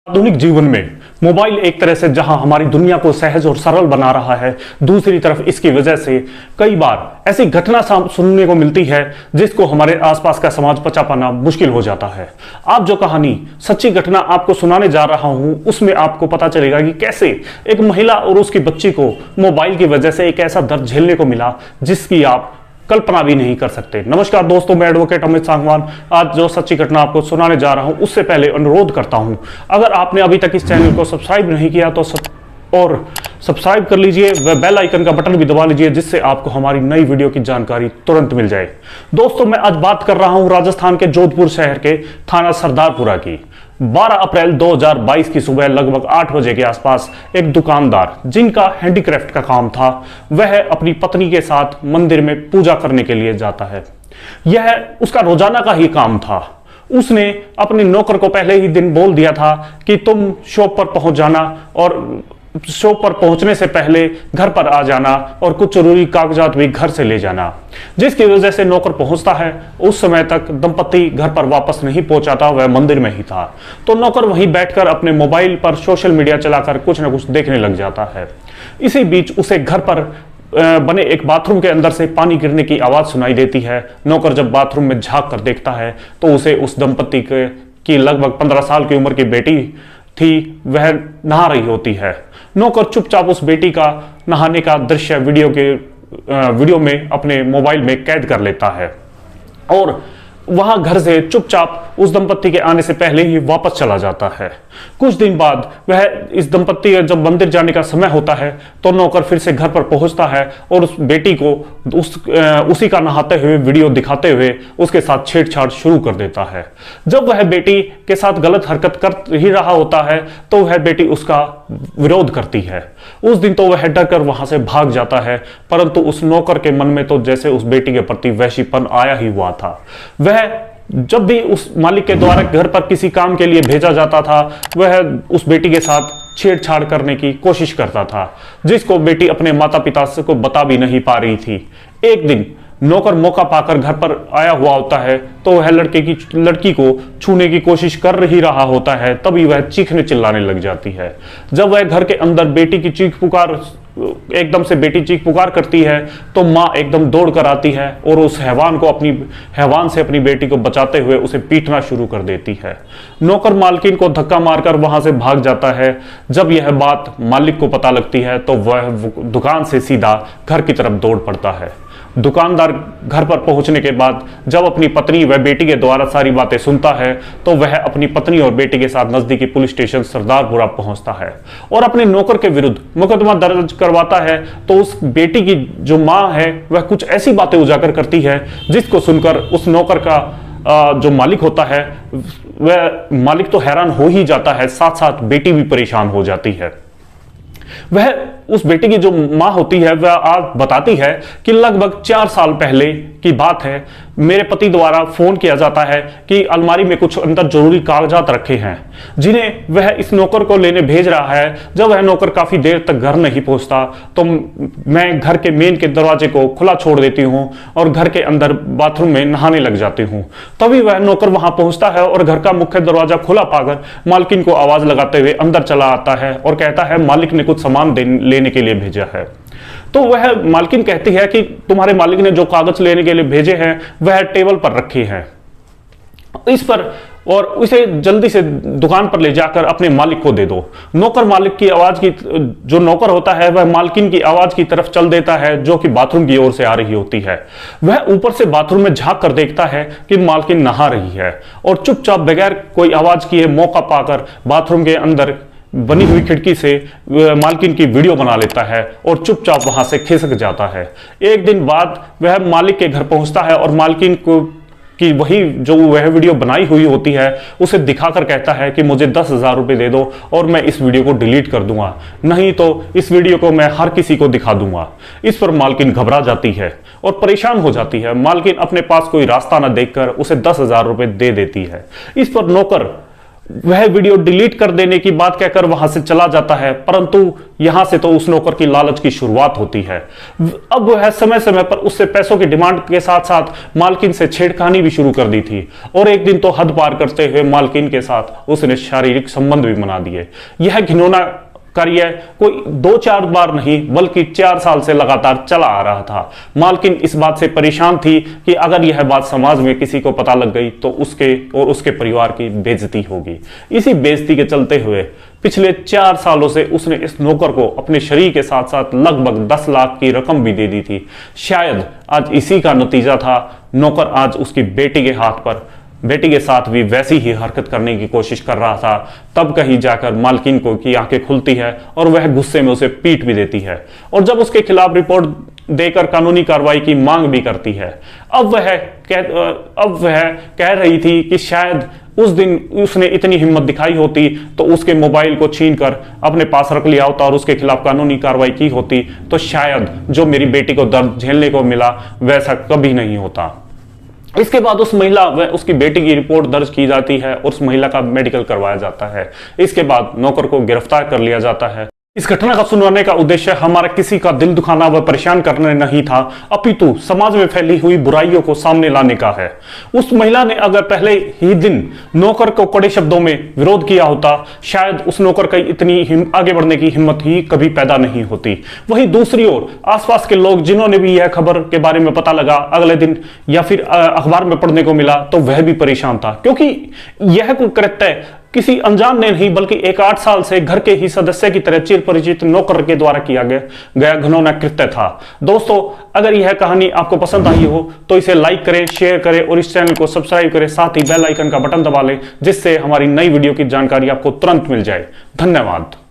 आधुनिक जीवन में मोबाइल एक तरह से जहां हमारी दुनिया को सहज और सरल बना रहा है, दूसरी तरफ इसकी वजह से कई बार ऐसी घटना सुनने को मिलती है जिसको हमारे आसपास का समाज पचा पाना मुश्किल हो जाता है। आप जो कहानी सच्ची घटना आपको सुनाने जा रहा हूं उसमें आपको पता चलेगा कि कैसे एक महिला और उसकी बच्ची को मोबाइल की वजह से एक ऐसा दर्द झेलने को मिला जिसकी आप कल्पना भी नहीं कर सकते। नमस्कार दोस्तों, मैं एडवोकेट अमित सांगवान आज जो सच्ची घटना आपको सुनाने जा रहा हूं उससे पहले अनुरोध करता हूं, अगर आपने अभी तक इस चैनल को सब्सक्राइब नहीं किया तो सब्सक्राइब कर लीजिए व बेल आइकन का बटन भी दबा लीजिए जिससे आपको हमारी नई वीडियो की जानकारी तुरंत मिल जाए। दोस्तों, मैं आज बात कर रहा हूं राजस्थान के जोधपुर शहर के थाना सरदारपुरा की। 12 अप्रैल 2022 की सुबह लगभग 8 बजे के आसपास एक दुकानदार जिनका हैंडीक्राफ्ट का काम था, वह अपनी पत्नी के साथ मंदिर में पूजा करने के लिए जाता है। यह उसका रोजाना का ही काम था। उसने अपने नौकर को पहले ही दिन बोल दिया था कि तुम शॉप पर पहुंच जाना और शॉप पर पहुंचने से पहले घर पर आ जाना और कुछ जरूरी कागजात भी घर से ले जाना, जिसकी वजह से नौकर पहुंचता है। उस समय तक दंपति घर पर वापस नहीं पहुंचा था, वह मंदिर में ही था। तो नौकर वहीं बैठकर अपने मोबाइल पर सोशल मीडिया चलाकर कुछ न कुछ देखने लग जाता है। इसी बीच उसे घर पर बने एक बाथरूम के अंदर से पानी गिरने की आवाज सुनाई देती है। नौकर जब बाथरूम में झांक कर देखता है तो उसे उस दंपति की लगभग 15 साल की उम्र की बेटी थी, वह नहा रही होती है। नौकर चुपचाप उस बेटी का नहाने का दृश्य वीडियो में अपने मोबाइल में कैद कर लेता है और वहां घर से चुपचाप उस दंपति के आने से पहले ही वापस चला जाता है। कुछ दिन बाद वह इस दंपति का जब मंदिर जाने का समय होता है तो नौकर फिर से घर पर पहुंचता है और उस बेटी को उसी का नहाते हुए वीडियो दिखाते हुए उसके साथ छेड़छाड़ शुरू कर देता है। जब वह बेटी के साथ गलत हरकत कर ही रहा होता है तो वह बेटी उसका विरोध करती है। उस दिन तो वह डर कर वहां से भाग जाता है, परंतु उस नौकर के मन में तो जैसे उस बेटी के प्रति वैशीपन आया ही हुआ था। वह जब भी उस मालिक के द्वारा घर पर किसी काम के लिए भेजा जाता था, वह उस बेटी के साथ छेड़छाड़ करने की कोशिश करता था, जिसको बेटी अपने माता पिता से को बता भी नहीं पा रही थी। एक दिन नौकर मौका पाकर घर पर आया हुआ होता है तो वह लड़की को छूने की कोशिश कर ही रहा होता है, तभी वह चीखने चिल्लाने लग जाती है। जब वह घर के अंदर बेटी की चीख पुकार करती है तो माँ एकदम दौड़ कर आती है और उस हैवान से अपनी बेटी को बचाते हुए उसे पीटना शुरू कर देती है। नौकर मालकिन को धक्का मारकर वहां से भाग जाता है। जब यह बात मालिक को पता लगती है तो वह दुकान से सीधा घर की तरफ दौड़ पड़ता है। दुकानदार घर पर पहुंचने के बाद जब अपनी पत्नी व बेटी के द्वारा सारी बातें सुनता है तो वह अपनी पत्नी और बेटी के साथ नजदीकी पुलिस स्टेशन सरदारपुरा पहुंचता है और अपने नौकर के विरुद्ध मुकदमा दर्ज करवाता है। तो उस बेटी की जो मां है वह कुछ ऐसी बातें उजागर करती है जिसको सुनकर उस नौकर का जो मालिक होता है वह मालिक तो हैरान हो ही जाता है, साथ साथ बेटी भी परेशान हो जाती है। वह उस बेटी की जो मां होती है वह आज बताती है कि लगभग 4 साल पहले की बात है, मेरे पति द्वारा फोन किया जाता है कि अलमारी में कुछ अंदर जरूरी कागजात रखे हैं जिन्हें वह इस नौकर को लेने भेज रहा है। जब वह नौकर काफी देर तक घर नहीं पहुंचता तो मैं घर के मेन के दरवाजे को खुला छोड़ देती हूं और घर के अंदर बाथरूम में नहाने लग जाती हूं। तभी वह नौकर वहां पहुंचता है और घर का मुख्य दरवाजा खुला पाकर मालकिन को आवाज लगाते हुए अंदर चला आता है और कहता है मालिक ने कुछ सामान लेने के लिए भेजा है। तो वह मालकिन कहती है कि तुम्हारे मालिक ने जो कागज लेने के लिए भेजे हैं वह टेबल पर रखे हैं इस पर, और उसे जल्दी से दुकान पर ले जाकर अपने मालिक को दे दो। नौकर मालिक की आवाज की जो नौकर होता है वह मालकिन की आवाज की तरफ चल देता है जो कि बाथरूम की ओर से आ रही होती है। वह ऊपर से बाथरूम में झांक कर देखता है कि मालकिन नहा रही है और चुपचाप बगैर कोई आवाज किए मौका पाकर बाथरूम के अंदर बनी हुई खिड़की से मालकिन की वीडियो बना लेता है और चुपचाप वहां से खिसक जाता है। एक दिन बाद वह मालिक के घर पहुंचता है और मालकिन को कि वही जो वह वीडियो बनाई हुई होती है उसे दिखाकर कहता है कि मुझे 10,000 रुपए दे दो और मैं इस वीडियो को डिलीट कर दूंगा, नहीं तो इस वीडियो को मैं हर किसी को दिखा दूंगा। इस पर मालकिन घबरा जाती है और परेशान हो जाती है। मालकिन अपने पास कोई रास्ता न देखकर उसे 10,000 रुपए दे देती है। इस पर नौकर वह वीडियो डिलीट कर देने की बात कहकर वहां से चला जाता है, परंतु यहां से तो उस नौकर की लालच की शुरुआत होती है। अब वह समय समय पर उससे पैसों की डिमांड के साथ साथ मालकिन से छेड़खानी भी शुरू कर दी थी, और एक दिन तो हद पार करते हुए मालकिन के साथ उसने शारीरिक संबंध भी बना दिए। यह घिनौना कार्य कोई 2-4 बार नहीं बल्कि 4 साल से लगातार चला आ रहा था। मालकिन इस बात से परेशान थी कि अगर यह बात समाज में किसी को पता लग गई तो उसके और उसके परिवार की बेइज्जती होगी। इसी बेइज्जती के चलते हुए पिछले 4 सालों से उसने इस नौकर को अपने शरीर के साथ साथ लगभग 10 लाख की रकम भी दे दी थी। शायद आज इसी का नतीजा था। नौकर आज उसकी बेटी के हाथ पर बेटी के साथ भी वैसी ही हरकत करने की कोशिश कर रहा था। तब कहीं जाकर मालकिन को की आंखें खुलती है और वह गुस्से में उसे पीट भी देती है, और जब उसके खिलाफ रिपोर्ट देकर कानूनी कार्रवाई की मांग भी करती है। अब वह कह रही थी कि शायद उस दिन उसने इतनी हिम्मत दिखाई होती तो उसके मोबाइल को छीनकर अपने पास रख लिया होता और उसके खिलाफ कानूनी कार्रवाई की होती, तो शायद जो मेरी बेटी को दर्द झेलने को मिला वैसा कभी नहीं होता। इसके बाद उस महिला व उसकी बेटी की रिपोर्ट दर्ज की जाती है और उस महिला का मेडिकल करवाया जाता है। इसके बाद नौकर को गिरफ्तार कर लिया जाता है। इस घटना का सुनवाने का उद्देश्य हमारा किसी का दिल दुखाना व परेशान करने नहीं था, अपितु समाज में फैली हुई बुराइयों को सामने लाने का है। उस महिला ने अगर पहले ही दिन नौकर को कड़े शब्दों में विरोध किया होता, शायद उस नौकर की इतनी आगे बढ़ने की हिम्मत ही कभी पैदा नहीं होती। वहीं दूसरी ओर आसपास के लोग जिन्होंने भी यह खबर के बारे में पता लगा अगले दिन या फिर अखबार में पढ़ने को मिला, तो वह भी परेशान था, क्योंकि यह कृत्य किसी अनजान ने नहीं बल्कि एक 8 साल से घर के ही सदस्य की तरह चिर परिचित नौकर के द्वारा किया गया घिनौना कृत्य था। दोस्तों, अगर यह कहानी आपको पसंद आई हो तो इसे लाइक करें, शेयर करें और इस चैनल को सब्सक्राइब करें। साथ ही बेल आइकन का बटन दबा लें जिससे हमारी नई वीडियो की जानकारी आपको तुरंत मिल जाए। धन्यवाद।